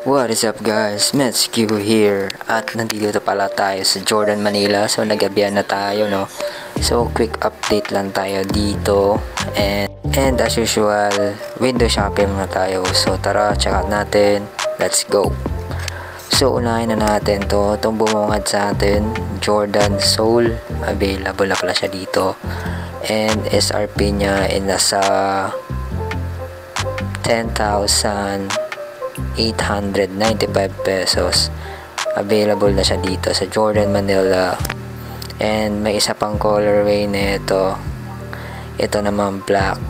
What is up guys, Metsq here at nandito pala tayo sa Jordan, Manila. So nagabihan na tayo, no? So quick update lang tayo dito and as usual, window shopping na tayo. So tara, check out natin. Let's go. So unahin na natin itong bumungad sa atin, Jordan Soul. Available na pala siya dito and SRP niya ay nasa 10,895 pesos. Available na siya dito sa Jordan, Manila. And may isa pang colorway na ito naman black,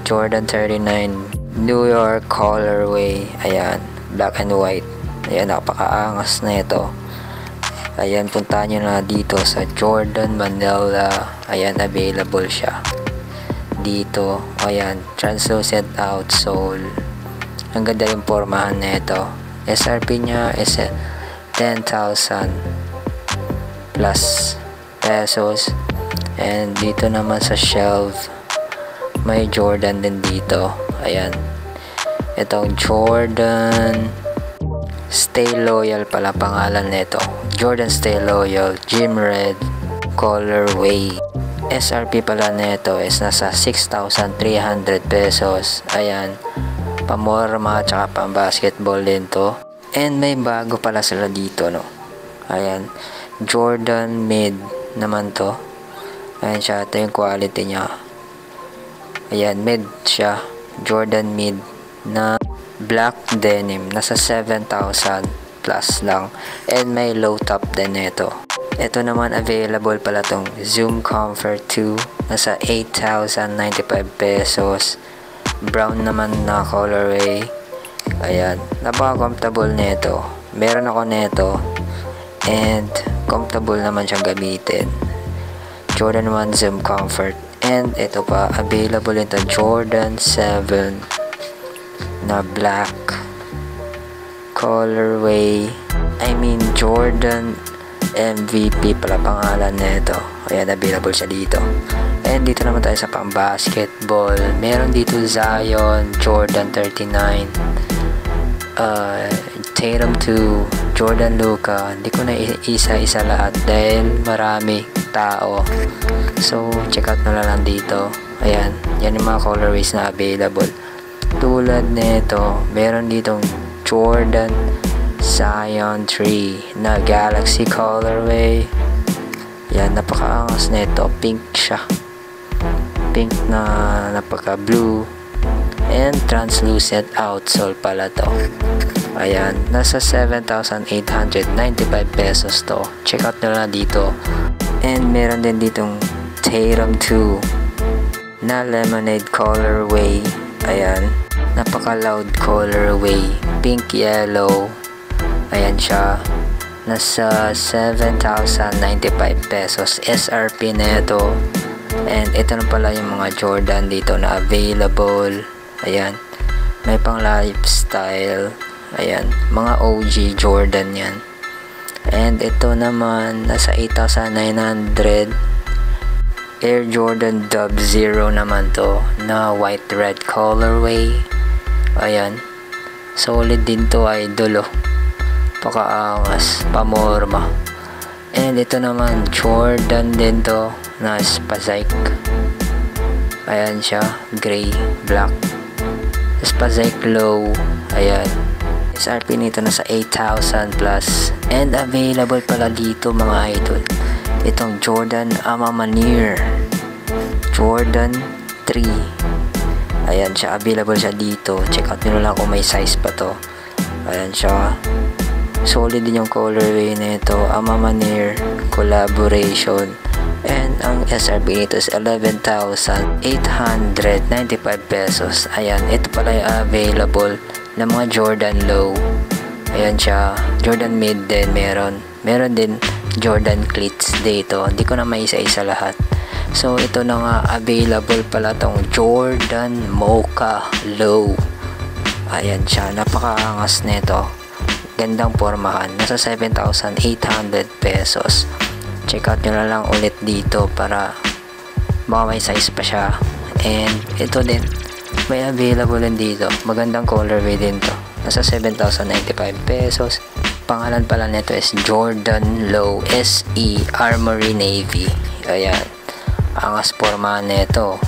Jordan 39 New York colorway. Ayan, black and white. Ayan, napakaangas na ito. Ayan, puntahan nyo na dito sa Jordan, Manila. Ayan, available siya dito. Ayan, translucent outsole. Ang ganda yung pormahan na ito. SRP nya is 10,000 plus pesos. And dito naman sa shelf may Jordan din dito. Ayan, itong Jordan Stay Loyal pala pangalan nito. Jordan Stay Loyal Gym Red colorway. SRP pala nito is nasa 6,300 pesos. Ayan, pamorma at pang basketball din to. And may bago pala sila dito, no? Ayan, Jordan Mid naman to. Ayan siya, ito yung quality nya. Ayan, mid siya, Jordan Mid na black denim, nasa 7,000 plus lang. And may low top din nito. Ito naman available pala tong Zoom Comfort 2, nasa 8,095 pesos. Brown naman na colorway. Ayan, napaka-comfortable nito. Meron ako nito and comfortable naman siyang gamitin. Jordan 1 Zoom Comfort. And ito pa, available ito Jordan 7 na black colorway. I mean Jordan MVP pala pangalan nito. Ayan, available siya dito. And dito naman tayo sa pang basketball. Meron dito Zion Jordan 39, Tatum 2, Jordan Luka. Hindi ko na isa-isa lahat dahil marami tao. So check out na lang dito. Ayan, yan yung mga colorways na available. Tulad nito, meron ditong Jordan Zion 3 na Galaxy colorway. Yan, napakaangas nito. Pink siya. Pink na napaka blue. And translucent outsole pala to. Ayan, nasa 7,895 pesos to. Check out nyo na dito. And meron din ditong Tatum 2 na lemonade colorway. Ayan, napaka loud colorway, pink yellow. Ayan siya, nasa 7,095 pesos SRP na ito. And ito na pala yung mga Jordan dito na available. Ayan, may pang lifestyle. Ayan, mga OG Jordan yan. And ito naman, nasa 8,900. Air Jordan Dub Zero naman to na white red colorway. Ayan, solid din to, idol, oh. Pakaangas, pamorma. And ito naman Jordan din to na Spazike. Ayan siya, gray, black, Spazike low. Ayan, SRP nito nasa 8,000 plus. And available pala dito mga idol, itong Jordan Amamanier Jordan 3. Ayan siya, available siya dito. Check out nyo lang kung may size pa to. Ayan siya, solid din yung colorway nito. Amamanier collaboration. And ang SRP nito is 11,895 pesos. Ayan, ito pala yung available na mga Jordan low. Ayan siya, Jordan mid din meron din Jordan cleats dito. Hindi ko na maisa-isa lahat. So ito na nga, available pala tong Jordan Mocha Low. Ayan siya, napakaangas nito. Gandang pormahan, nasa 7,800 pesos. Check out nyo na lang ulit dito para baka may size pa siya. And ito din, may available din dito. Magandang colorway din to. Nasa 7,095 pesos. Pangalan pala nito is Jordan Low SE Armory Navy. Ayan, angas porma nito.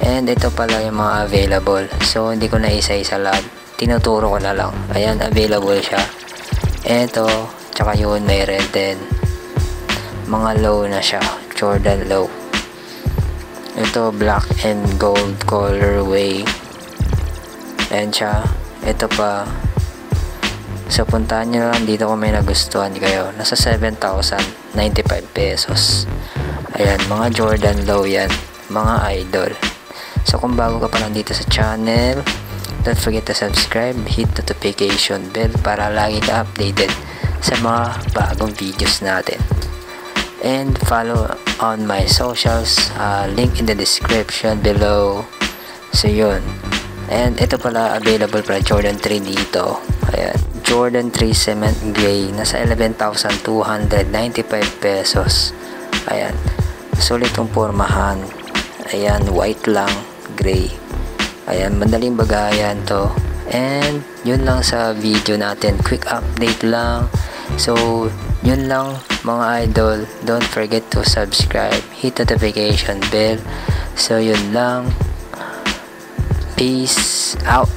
And ito pala yung mga available. So hindi ko na isa-isa lahat, tinuturo ko na lang. Ayan, available siya. Ito, tsaka yun may red din. Mga low na siya, Jordan Low. Ito black and gold colorway. Ayan siya. Ito pa. So puntahan nyo lang dito kung may nagustuhan kayo. Nasa 7,095 pesos. Ayan, mga Jordan Low yan, mga idol. So kung bago ka pa lang dito sa channel, don't forget to subscribe, hit notification bell para lagi ka updated sa mga bagong videos natin. And follow on my socials, link in the description below. So yun. And ito pala, available para Jordan 3 dito. Ayan, Jordan 3 Cement Gray, nasa 11,295 pesos. Ayan, sulit yung pormahan. Ayan, white lang, gray. Ayan, madaling bagayan to. And yun lang sa video natin, quick update lang. So yun lang mga idol, don't forget to subscribe, hit notification bell. So yun lang, peace out.